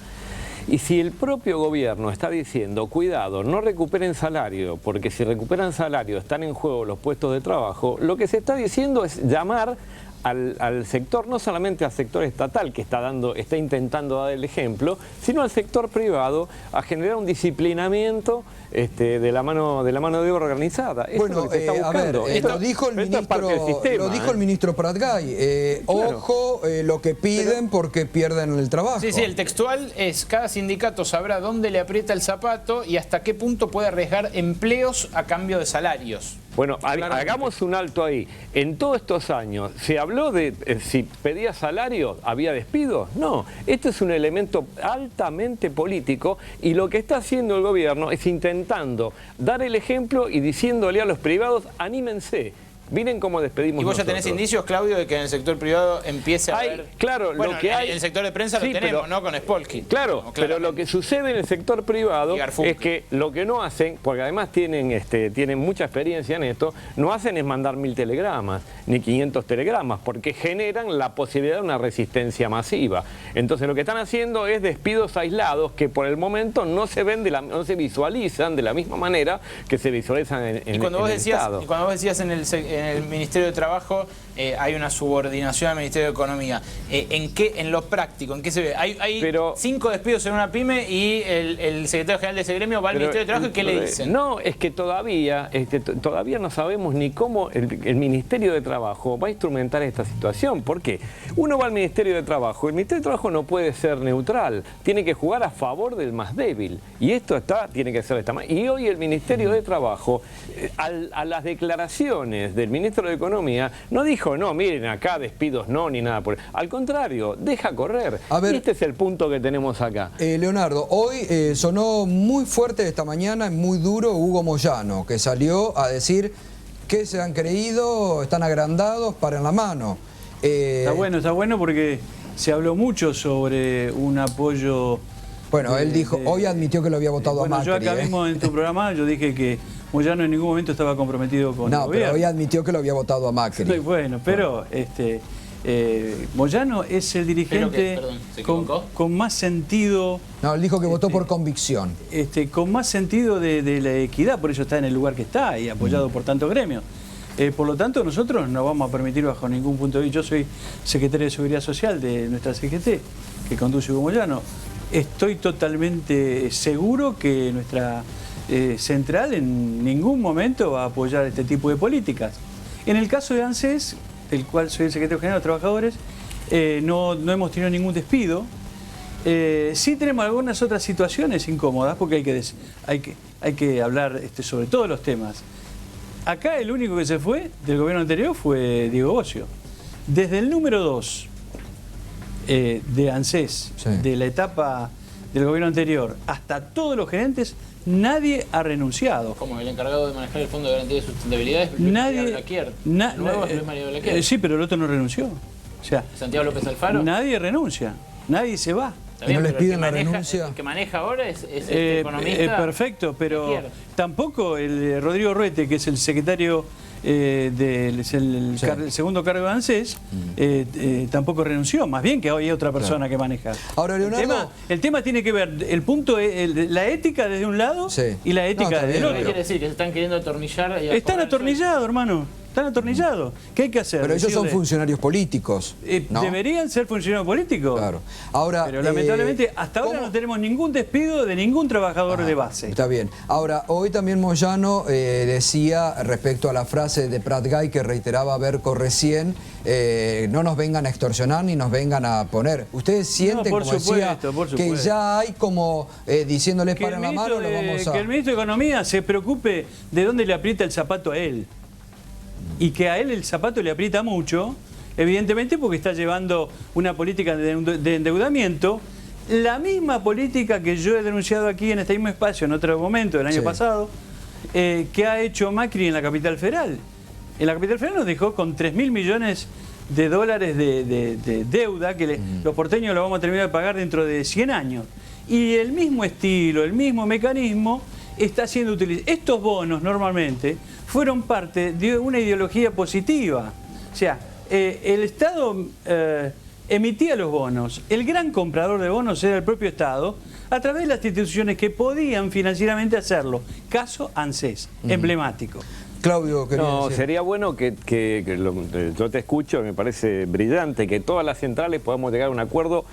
Speaker 11: Y si el propio gobierno está diciendo, cuidado, no recuperen salario, porque si recuperan salario están en juego los puestos de trabajo, lo que se está diciendo es llamar al sector, no solamente al sector estatal que está intentando dar el ejemplo, sino al sector privado a generar un disciplinamiento de la mano de obra organizada.
Speaker 1: Bueno, a ver, lo dijo el ministro Pratgay. Ojo lo que piden porque pierden el trabajo.
Speaker 3: Sí, el textual es: cada sindicato sabrá dónde le aprieta el zapato y hasta qué punto puede arriesgar empleos a cambio de salarios.
Speaker 11: Bueno, hagamos un alto ahí. En todos estos años, ¿se habló de si pedía salario, había despidos? No, esto es un elemento altamente político, y lo que está haciendo el gobierno es intentando dar el ejemplo y diciéndole a los privados, anímense. Miren cómo despedimos
Speaker 3: ¿Y vos ya tenés indicios, Claudio, de que en el sector privado empiece a haber...?
Speaker 11: Claro,
Speaker 3: bueno,
Speaker 11: lo que hay...
Speaker 3: En el sector de prensa
Speaker 11: sí,
Speaker 3: lo tenemos,
Speaker 11: pero,
Speaker 3: ¿no? Con Spolky.
Speaker 11: Claro, pero lo que sucede en el sector privado es que lo que no hacen, porque además tienen mucha experiencia en esto, no hacen es mandar 1000 telegramas, ni 500 telegramas, porque generan la posibilidad de una resistencia masiva. Entonces lo que están haciendo es despidos aislados que por el momento no se ven no se visualizan de la misma manera que se visualizan en el Estado.
Speaker 3: Y cuando vos decías en el Ministerio de Trabajo hay una subordinación al Ministerio de Economía, ¿en lo práctico, en qué se ve? Hay 5 despidos en una pyme y el secretario general de ese gremio va al Ministerio de Trabajo y ¿qué le dicen?
Speaker 11: No, es que todavía no sabemos ni cómo el Ministerio de Trabajo va a instrumentar esta situación. ¿Por qué? Uno va al Ministerio de Trabajo, el Ministerio de Trabajo no puede ser neutral, tiene que jugar a favor del más débil. Y esto tiene que ser de esta manera. Y hoy el Ministerio de Trabajo, a las declaraciones del Ministro de Economía, no dijo, no, miren, acá despidos no, ni nada por... Al contrario, deja correr.
Speaker 1: A ver,
Speaker 11: y este es el punto que tenemos acá.
Speaker 1: Leonardo, hoy sonó muy fuerte esta mañana, muy duro, Hugo Moyano, que salió a decir que se han creído, están agrandados, paran la mano.
Speaker 12: Está bueno porque se habló mucho sobre un apoyo...
Speaker 1: Bueno, él dijo, hoy admitió que lo había votado a Macri.
Speaker 12: Yo acá mismo en tu programa yo dije que Moyano en ningún momento estaba comprometido con el gobierno.
Speaker 1: No, pero hoy admitió que lo había votado a Macri.
Speaker 12: Bueno, pero Moyano es el dirigente con más sentido...
Speaker 1: No, él dijo que votó por convicción.
Speaker 12: Con más sentido de la equidad, por eso está en el lugar que está y apoyado por tantos gremios. Por lo tanto, nosotros no vamos a permitir bajo ningún punto de vista. Yo soy secretario de Seguridad Social de nuestra CGT, que conduce Hugo Moyano. Estoy totalmente seguro que nuestra central en ningún momento va a apoyar este tipo de políticas. En el caso de ANSES, del cual soy el secretario general de los trabajadores, no hemos tenido ningún despido. Sí tenemos algunas otras situaciones incómodas, porque hay que hablar sobre todos los temas. Acá el único que se fue del gobierno anterior fue Diego Bocio. Desde el número 2 de ANSES, de la etapa del gobierno anterior, hasta todos los gerentes, nadie ha renunciado.
Speaker 3: Como el encargado de manejar el Fondo de Garantía de Sustentabilidad es Mario Blaquier.
Speaker 12: Sí, pero el otro no renunció. O sea,
Speaker 3: Santiago López Alfaro.
Speaker 12: Nadie renuncia, nadie se va.
Speaker 1: ¿Y no les piden la renuncia?
Speaker 3: El que maneja ahora es economista.
Speaker 12: Perfecto, pero tampoco el Rodrigo Ruete, que es el secretario el segundo cargo de ANSES, tampoco renunció, más bien que hoy hay otra persona que maneja.
Speaker 1: Ahora, Leonardo,
Speaker 12: el tema tiene que ver, el punto es la ética desde un lado y la ética desde el otro.
Speaker 3: ¿Qué quiere decir? Que se están queriendo atornillar.
Speaker 12: Están atornillados, hermano. Están atornillados. ¿Qué hay que hacer?
Speaker 1: Pero ellos son funcionarios políticos, ¿no?
Speaker 12: Deberían ser funcionarios políticos.
Speaker 1: Claro. Ahora,
Speaker 12: pero lamentablemente hasta ahora no tenemos ningún despido de ningún trabajador de base.
Speaker 1: Está bien. Ahora, hoy también Moyano decía respecto a la frase de Prat Gay que reiteraba Berco recién, no nos vengan a extorsionar ni nos vengan a poner. ¿Ustedes sienten, como decía, que ya hay como diciéndoles para la mano, lo vamos a...
Speaker 12: Que el ministro de Economía se preocupe de dónde le aprieta el zapato a él. Y que a él el zapato le aprieta mucho, evidentemente porque está llevando una política de endeudamiento, la misma política que yo he denunciado aquí en este mismo espacio en otro momento del año pasado, que ha hecho Macri en la capital federal. En la capital federal nos dejó con 3.000 millones de dólares de deuda que los porteños lo vamos a terminar de pagar dentro de 100 años. Y el mismo estilo, el mismo mecanismo está siendo utilizado. Estos bonos normalmente fueron parte de una ideología positiva. O sea, el Estado emitía los bonos. El gran comprador de bonos era el propio Estado, a través de las instituciones que podían financieramente hacerlo. Caso ANSES, emblemático.
Speaker 1: Claudio,
Speaker 11: no, sería bueno que yo te escucho, me parece brillante, que todas las centrales podamos llegar a un acuerdo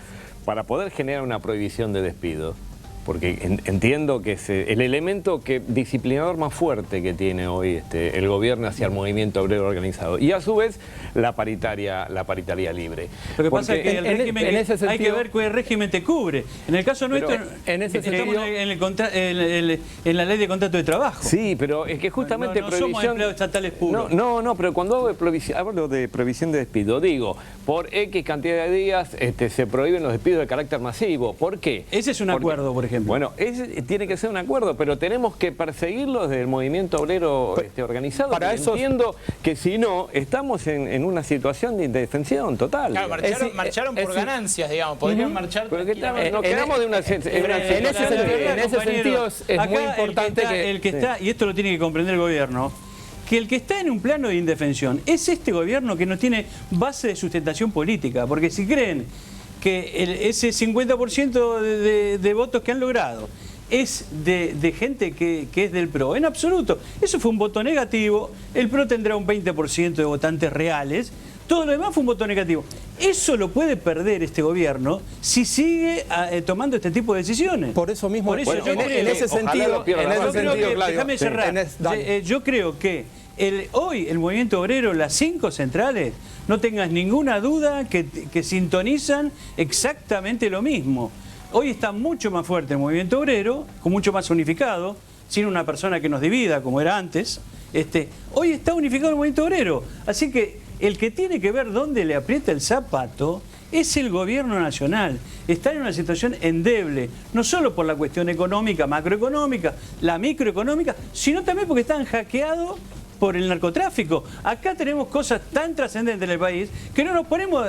Speaker 11: para poder generar una prohibición de despido. Porque entiendo que es el elemento disciplinador más fuerte que tiene hoy el gobierno hacia el movimiento obrero organizado. Y a su vez, la paritaria libre.
Speaker 12: Lo que pasa es que el régimen hay que ver qué régimen te cubre. En el caso nuestro, estamos en la ley de contrato de trabajo.
Speaker 11: Sí, pero es que justamente
Speaker 12: no somos empleados estatales puros.
Speaker 11: No, pero cuando hablo de prohibición de despido, digo, por X cantidad de días se prohíben los despidos de carácter masivo. ¿Por qué?
Speaker 12: Ese es un acuerdo, por ejemplo. ejemplo.
Speaker 11: Bueno, tiene que ser un acuerdo, pero tenemos que perseguirlo desde el movimiento obrero organizado.
Speaker 10: Para eso
Speaker 11: entiendo que si no, estamos en una situación de indefensión total.
Speaker 3: Claro, marcharon por ganancias, digamos. Podrían marchar.
Speaker 11: Nos quedamos de una...
Speaker 10: En ese sentido es muy importante
Speaker 12: el que está, y esto lo tiene que comprender el gobierno, que el que está en un plano de indefensión es este gobierno que no tiene base de sustentación política, porque si creen que ese 50% de votos que han logrado es de gente que es del PRO, en absoluto. Eso fue un voto negativo, el PRO tendrá un 20% de votantes reales, todo lo demás fue un voto negativo. Eso lo puede perder este gobierno si sigue tomando este tipo de decisiones.
Speaker 10: Por eso mismo,
Speaker 12: yo creo,
Speaker 10: en ese sentido,
Speaker 12: déjame cerrar. Yo creo que hoy el movimiento obrero, las 5 centrales, no tengas ninguna duda que sintonizan exactamente lo mismo. Hoy está mucho más fuerte el movimiento obrero, con mucho más unificado, sin una persona que nos divida como era antes. Hoy está unificado el movimiento obrero. Así que el que tiene que ver dónde le aprieta el zapato es el gobierno nacional. Está en una situación endeble, no solo por la cuestión económica, macroeconómica, la microeconómica, sino también porque están hackeados por el narcotráfico. Acá tenemos cosas tan trascendentes en el país que no nos ponemos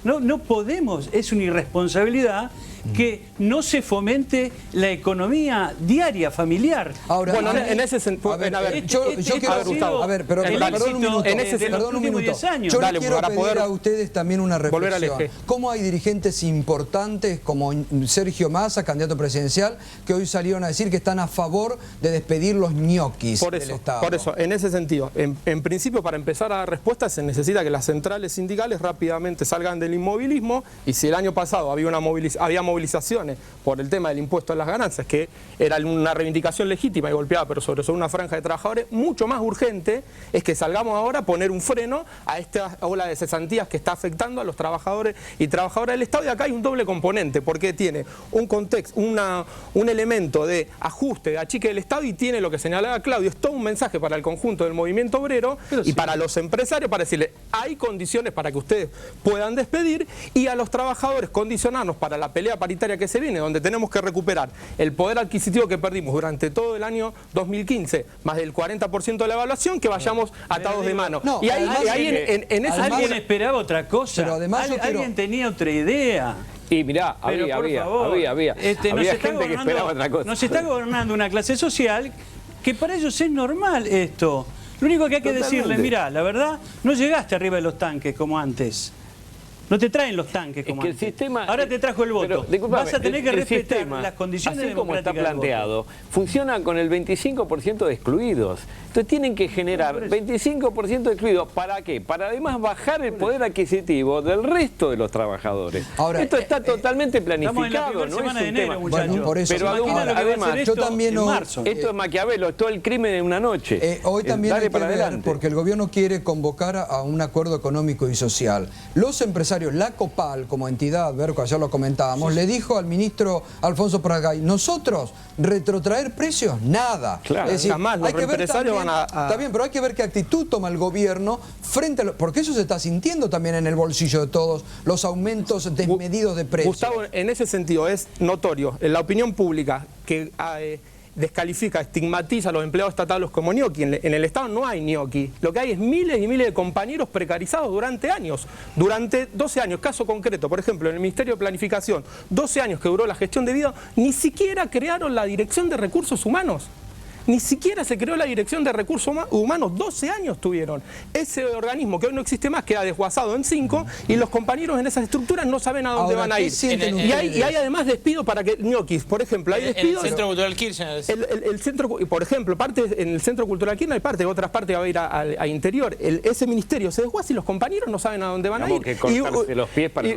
Speaker 12: no podemos, es una irresponsabilidad que no se fomente la economía diaria, familiar.
Speaker 10: Ahora, bueno, en ese sentido,
Speaker 1: yo quiero, Gustavo, a ver, pero perdón un minuto, perdón un minuto. Yo les quiero pedir a ustedes también una reflexión. ¿Cómo hay dirigentes importantes como Sergio Massa, candidato presidencial, que hoy salieron a decir que están a favor de despedir los ñoquis del Estado?
Speaker 10: Por eso, en ese sentido, en principio, para empezar a dar respuestas, se necesita que las centrales sindicales rápidamente salgan del inmovilismo, y si el año pasado había movilizaciones por el tema del impuesto a las ganancias, que era una reivindicación legítima y golpeada, pero sobre una franja de trabajadores, mucho más urgente es que salgamos ahora a poner un freno a esta ola de cesantías que está afectando a los trabajadores y trabajadoras del Estado. Y acá hay un doble componente, porque tiene un contexto, un elemento de ajuste, de achique del Estado, y tiene lo que señalaba Claudio, es todo un mensaje para el conjunto del movimiento obrero y para los empresarios, para decirle, hay condiciones para que ustedes puedan despedir, y a los trabajadores condicionarnos para la pelea paritaria que se viene, donde tenemos que recuperar el poder adquisitivo que perdimos durante todo el año 2015, más del 40% de la evaluación, que vayamos atados de mano.
Speaker 12: No, y ahí en esa alguien esperaba otra cosa, pero además alguien tenía otra idea.
Speaker 11: Y mirá, había gente que esperaba otra cosa.
Speaker 12: Nos está gobernando una clase social que para ellos es normal esto. Lo único que hay que decirle, mirá, la verdad, no llegaste arriba de los tanques como antes. No te traen los tanques como antes. El sistema, ahora te trajo el voto. Vas a tener que respetar las condiciones
Speaker 11: así como está
Speaker 12: democráticas
Speaker 11: planteado, funciona con el 25% de excluidos. Entonces tienen que generar 25% de excluidos. ¿Para qué? Para además bajar el poder adquisitivo del resto de los trabajadores. Ahora, esto está totalmente planificado, no es un tema.
Speaker 12: Bueno,
Speaker 1: por eso,
Speaker 11: pero además,
Speaker 1: yo también
Speaker 11: esto es Maquiavelo, es todo el crimen en una noche.
Speaker 1: Hoy también hay que ver, porque el gobierno quiere convocar a un acuerdo económico y social. Los empresarios, la COPAL como entidad, Berco, ayer lo comentábamos, le dijo al ministro Alfonso Pratgay, nosotros retrotraer precios, nada.
Speaker 10: Claro, es decir, jamás los empresarios van a...
Speaker 1: Está bien, pero hay que ver qué actitud toma el gobierno frente a porque eso se está sintiendo también en el bolsillo de todos, los aumentos desmedidos de precios.
Speaker 10: Gustavo, en ese sentido es notorio en la opinión pública que... descalifica, estigmatiza a los empleados estatales como ñoqui. En el Estado no hay ñoqui. Lo que hay es miles y miles de compañeros precarizados durante años, durante 12 años. Caso concreto, por ejemplo, en el Ministerio de Planificación, 12 años que duró la gestión de vida, ni siquiera crearon la Dirección de Recursos Humanos. Ni siquiera se creó la Dirección de Recursos Humanos, 12 años tuvieron. Ese organismo que hoy no existe más queda desguazado en 5 y los compañeros en esas estructuras no saben a dónde van a ir. Y hay además despidos para que ñoquis, por ejemplo, hay despidos.
Speaker 3: En el Centro Cultural Kirchner.
Speaker 10: El centro, por ejemplo, en el Centro Cultural Kirchner hay parte, otras partes va a ir a interior. Ese ministerio se desguaza y los compañeros no saben a dónde van a ir.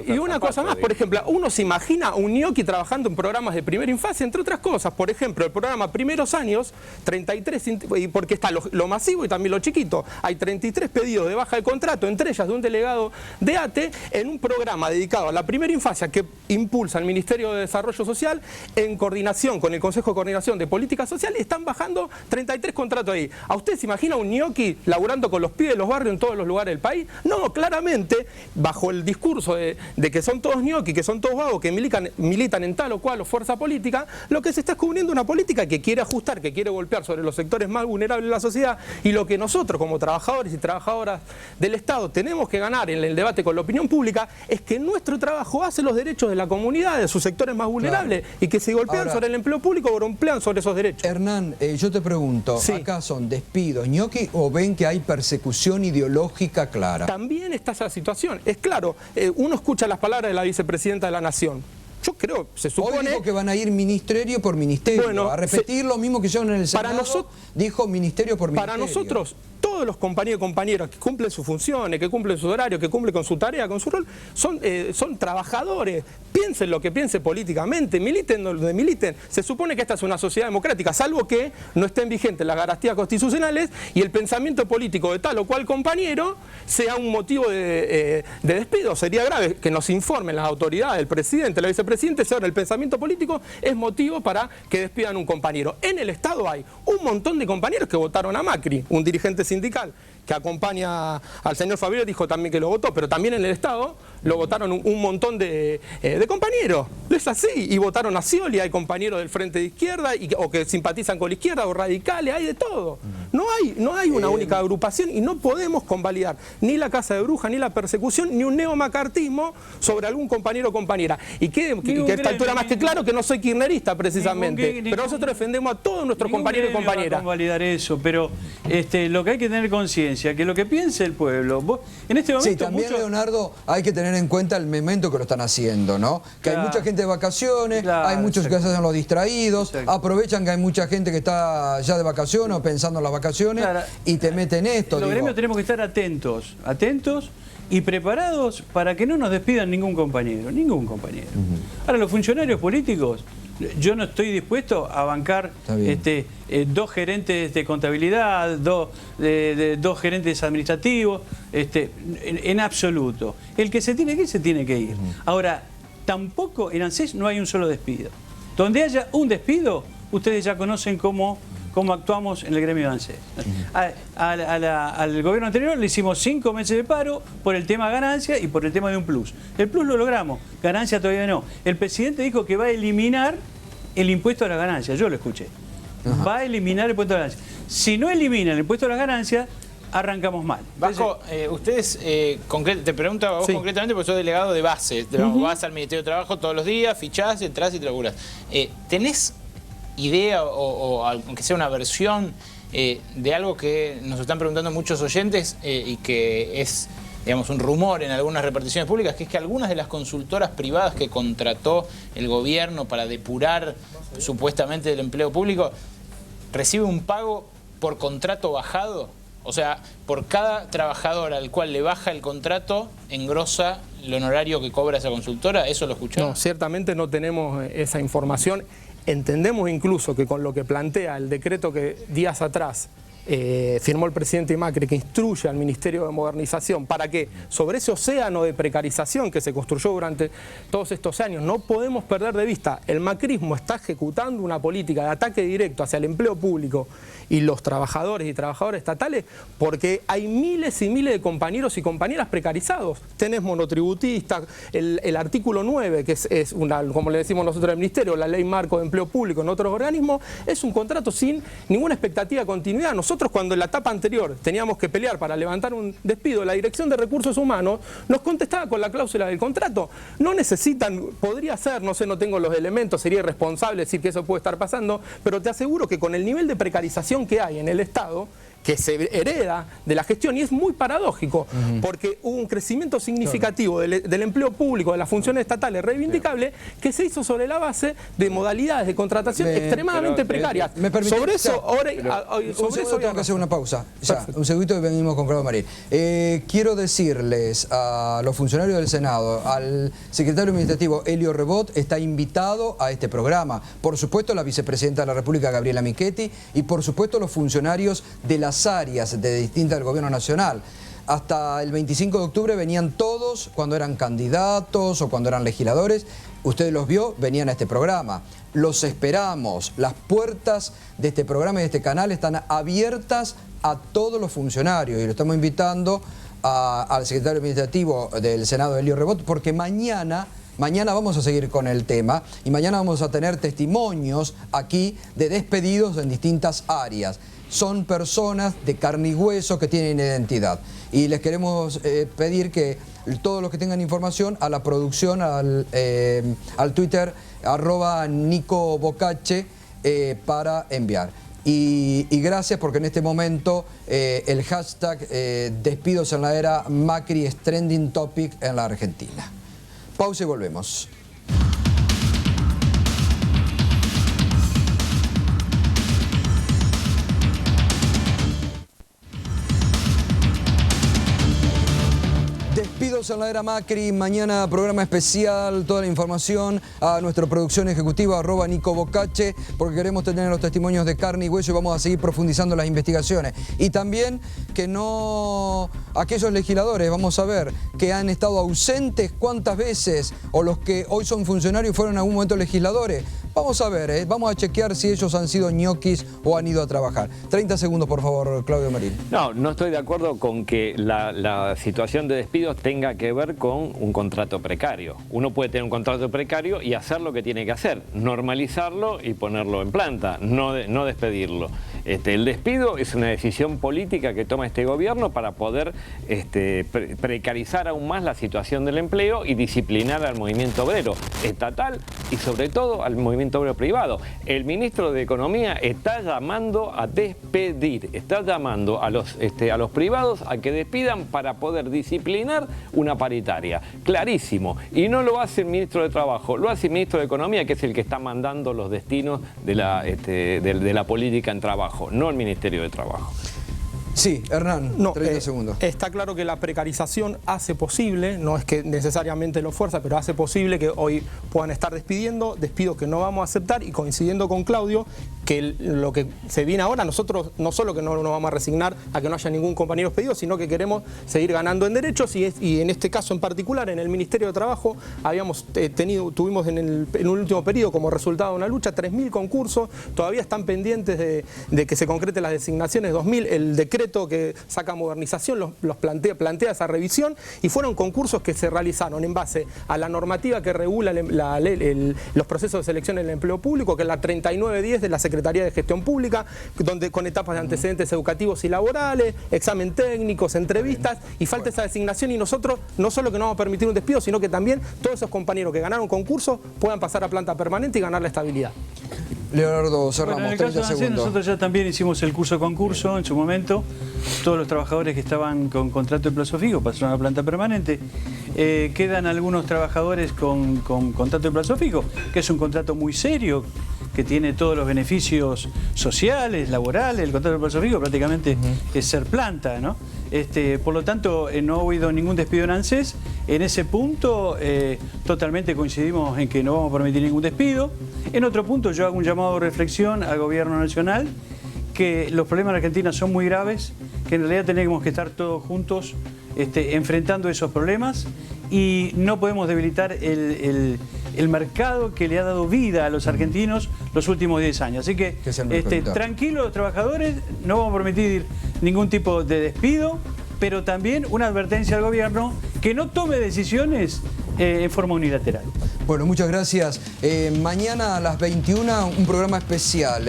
Speaker 10: Y una cosa más, por ejemplo, uno se imagina un ñoqui trabajando en programas de primera infancia, entre otras cosas. Por ejemplo, el programa Primeros Años 33, y porque está lo masivo y también lo chiquito. Hay 33 pedidos de baja de contrato, entre ellas de un delegado de ATE, en un programa dedicado a la primera infancia que impulsa el Ministerio de Desarrollo Social en coordinación con el Consejo de Coordinación de Política Social. Están bajando 33 contratos ahí. ¿A usted se imagina un ñoqui laburando con los pibes de los barrios en todos los lugares del país? No, claramente, bajo el discurso de que son todos ñoqui, que son todos vagos, que militan en tal o cual o fuerza política, lo que se está descubriendo una política que quiere ajustar, que quiere golpear sobre los sectores más vulnerables de la sociedad, y lo que nosotros como trabajadores y trabajadoras del Estado tenemos que ganar en el debate con la opinión pública es que nuestro trabajo hace los derechos de la comunidad, de sus sectores más vulnerables, y que se golpean ahora sobre el empleo público o golpean sobre esos derechos.
Speaker 1: Hernán, yo te pregunto, ¿acá son despidos ñoqui o ven que hay persecución ideológica clara?
Speaker 10: También está esa situación. Es claro, uno escucha las palabras de la vicepresidenta de la Nación. Yo creo, se supone...
Speaker 1: Hoy dijo que van a ir ministerio por ministerio, bueno, a repetir lo mismo que hicieron en el Senado, dijo ministerio por ministerio.
Speaker 10: Para nosotros, todos los compañeros y compañeras que cumplen sus funciones, que cumplen su horario, que cumplen con su tarea, con su rol, son trabajadores. Piensen lo que piensen políticamente, militen donde militen. Se supone que esta es una sociedad democrática, salvo que no estén vigentes las garantías constitucionales y el pensamiento político de tal o cual compañero sea un motivo de despido. Sería grave que nos informen las autoridades, el presidente, la vicepresidenta, si ahora el pensamiento político es motivo para que despidan a un compañero. En el Estado hay un montón de compañeros que votaron a Macri, un dirigente sindical que acompaña al señor Fabio dijo también que lo votó, pero también en el Estado lo votaron un montón de compañeros. Es así, y votaron a Scioli, hay compañeros del Frente de Izquierda o que simpatizan con la izquierda o radicales, hay de todo. No hay una única agrupación y no podemos convalidar ni la casa de brujas, ni la persecución, ni un neomacartismo sobre algún compañero o compañera. Y que a esta altura más que claro que no soy kirchnerista precisamente, pero nosotros defendemos a todos nuestros compañeros y compañeras.
Speaker 12: No va a convalidar eso, pero lo que hay que tener conciencia, que lo que piense el pueblo, vos, en este momento...
Speaker 1: Sí, también Leonardo, hay que tener en cuenta el momento que lo están haciendo, ¿no? Que hay mucha gente de vacaciones, hay muchos que se hacen los distraídos, aprovechan que hay mucha gente que está ya de vacaciones o pensando en las vacaciones y te meten esto.
Speaker 12: Los gremios tenemos que estar atentos y preparados para que no nos despidan ningún compañero. Ahora, los funcionarios políticos, yo no estoy dispuesto a bancar dos gerentes de contabilidad, dos gerentes administrativos, en absoluto. El que se tiene que ir, se tiene que ir. Ahora, tampoco en ANSES no hay un solo despido. Donde haya un despido, ustedes ya conocen cómo actuamos en el gremio de ANSES. Al gobierno anterior le hicimos 5 meses de paro por el tema ganancia y por el tema de un plus. El plus lo logramos, ganancia todavía no. El presidente dijo que va a eliminar el impuesto a las ganancias, yo lo escuché. Va a eliminar el impuesto a las ganancias. Si no elimina el impuesto a las ganancias, arrancamos mal.
Speaker 3: Vasco, ustedes, te pregunto a vos concretamente porque sos delegado de base. Vas al Ministerio de Trabajo todos los días, fichás, entrás y trabulas. ¿Tenés idea o aunque sea una versión de algo que nos están preguntando muchos oyentes y que es, digamos, un rumor en algunas reparticiones públicas, que es que algunas de las consultoras privadas que contrató el gobierno para depurar supuestamente del empleo público recibe un pago por contrato bajado? O sea, por cada trabajador al cual le baja el contrato, engrosa el honorario que cobra esa consultora. ¿Eso lo escucharon?
Speaker 10: No, ciertamente no tenemos esa información. Entendemos incluso que con lo que plantea el decreto que días atrás firmó el presidente Macri, que instruye al Ministerio de Modernización para que sobre ese océano de precarización que se construyó durante todos estos años, no podemos perder de vista, el macrismo está ejecutando una política de ataque directo hacia el empleo público y los trabajadores y trabajadoras estatales, porque hay miles y miles de compañeros y compañeras precarizados. Tenés monotributistas, el artículo 9, que es una, como le decimos nosotros al Ministerio, la ley marco de empleo público en otros organismos, es un contrato sin ninguna expectativa de continuidad. Nosotros, cuando en la etapa anterior teníamos que pelear para levantar un despido, la Dirección de Recursos Humanos nos contestaba con la cláusula del contrato. No necesitan, podría ser, no sé, no tengo los elementos, sería irresponsable decir que eso puede estar pasando, pero te aseguro que con el nivel de precarización que hay en el Estado, que se hereda de la gestión, y es muy paradójico, porque hubo un crecimiento significativo del empleo público, de las funciones estatales reivindicables, que se hizo sobre la base de modalidades de contratación extremadamente precarias. Sobre eso,
Speaker 1: tengo que hacer una pausa. Ya, un segundito y venimos con Claudio Marín. Quiero decirles a los funcionarios del Senado, al secretario administrativo Elio Rebot, está invitado a este programa. Por supuesto, la vicepresidenta de la República, Gabriela Michetti, y por supuesto los funcionarios de las áreas distintas del Gobierno Nacional. Hasta el 25 de octubre venían todos cuando eran candidatos o cuando eran legisladores. Usted los vio, venían a este programa. Los esperamos. Las puertas de este programa y de este canal están abiertas a todos los funcionarios y lo estamos invitando al secretario administrativo del Senado, Elio Rebot, porque mañana vamos a seguir con el tema y mañana vamos a tener testimonios aquí de despedidos en distintas áreas. Son personas de carne y hueso que tienen identidad. Y les queremos pedir que todos los que tengan información a la producción, al Twitter, @NicoBocacce, para enviar. Y gracias porque en este momento el hashtag despidos en la era Macri es trending topic en la Argentina. Pausa y volvemos. Despidos en la era Macri, mañana programa especial, toda la información a nuestra producción ejecutiva @NicoBocacce, porque queremos tener los testimonios de carne y hueso y vamos a seguir profundizando las investigaciones. Y también que no aquellos legisladores, vamos a ver, que han estado ausentes cuántas veces, o los que hoy son funcionarios fueron en algún momento legisladores. Vamos a ver, vamos a chequear si ellos han sido ñoquis o han ido a trabajar. 30 segundos, por favor, Claudio Marín.
Speaker 11: No estoy de acuerdo con que la situación de despidos tenga que ver con un contrato precario. Uno puede tener un contrato precario y hacer lo que tiene que hacer, normalizarlo y ponerlo en planta, no despedirlo. El despido es una decisión política que toma este gobierno para poder precarizar aún más la situación del empleo y disciplinar al movimiento obrero estatal y sobre todo al movimiento obrero privado. El ministro de Economía está llamando a despedir, está llamando a los privados a que despidan para poder disciplinar una paritaria. Clarísimo. Y no lo hace el ministro de Trabajo, lo hace el ministro de Economía, que es el que está mandando los destinos de la política en trabajo, no el Ministerio de Trabajo.
Speaker 1: Sí, Hernán, 30 segundos.
Speaker 10: Está claro que la precarización hace posible, no es que necesariamente lo fuerza, pero hace posible que hoy puedan estar despidiendo, despidos que no vamos a aceptar, y coincidiendo con Claudio, que lo que se viene ahora, nosotros no solo que no nos vamos a resignar a que no haya ningún compañero despedido, sino que queremos seguir ganando en derechos y en este caso en particular, en el Ministerio de Trabajo, tuvimos en el último periodo como resultado de una lucha 3.000 concursos, todavía están pendientes de que se concreten las designaciones 2.000, el decreto que saca modernización los plantea esa revisión, y fueron concursos que se realizaron en base a la normativa que regula los procesos de selección en el empleo público, que es la 3910 de la Secretaría de Gestión Pública, donde con etapas de antecedentes educativos y laborales, examen técnicos, entrevistas, y falta esa designación, y nosotros no solo que no vamos a permitir un despido, sino que también todos esos compañeros que ganaron concursos puedan pasar a planta permanente y ganar la estabilidad.
Speaker 1: Leonardo, cerramos,
Speaker 12: en el caso de ANSES, nosotros ya también hicimos el curso concurso en su momento. Todos los trabajadores que estaban con contrato de plazo fijo pasaron a planta permanente. Quedan algunos trabajadores con contrato de plazo fijo, que es un contrato muy serio, que tiene todos los beneficios sociales, laborales. El contrato de plazo fijo prácticamente es ser planta, ¿no? Por lo tanto, no ha habido ningún despido en ANSES. En ese punto, totalmente coincidimos en que no vamos a permitir ningún despido. En otro punto, yo hago un llamado de reflexión al gobierno nacional, que los problemas en Argentina son muy graves, que en realidad tenemos que estar todos juntos enfrentando esos problemas, y no podemos debilitar el mercado que le ha dado vida a los argentinos los últimos 10 años. Así que tranquilos los trabajadores, no vamos a permitir ningún tipo de despido, pero también una advertencia al gobierno que no tome decisiones en forma unilateral.
Speaker 1: Bueno, muchas gracias. Mañana a las 21 un programa especial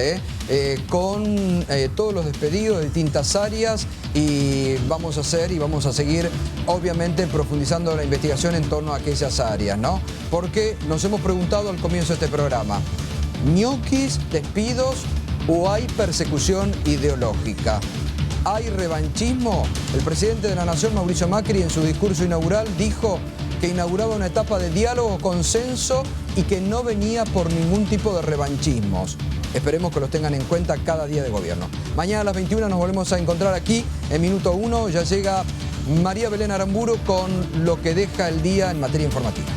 Speaker 1: con todos los despedidos de distintas áreas, y vamos a seguir obviamente profundizando la investigación en torno a aquellas áreas, ¿no? Porque nos hemos preguntado al comienzo de este programa, ¿ñoquis, despidos o hay persecución ideológica? ¿Hay revanchismo? El presidente de la Nación, Mauricio Macri, en su discurso inaugural dijo que inauguraba una etapa de diálogo, consenso y que no venía por ningún tipo de revanchismos. Esperemos que los tengan en cuenta cada día de gobierno. Mañana a las 21 nos volvemos a encontrar aquí en Minuto 1. Ya llega María Belén Aramburu con lo que deja el día en materia informativa.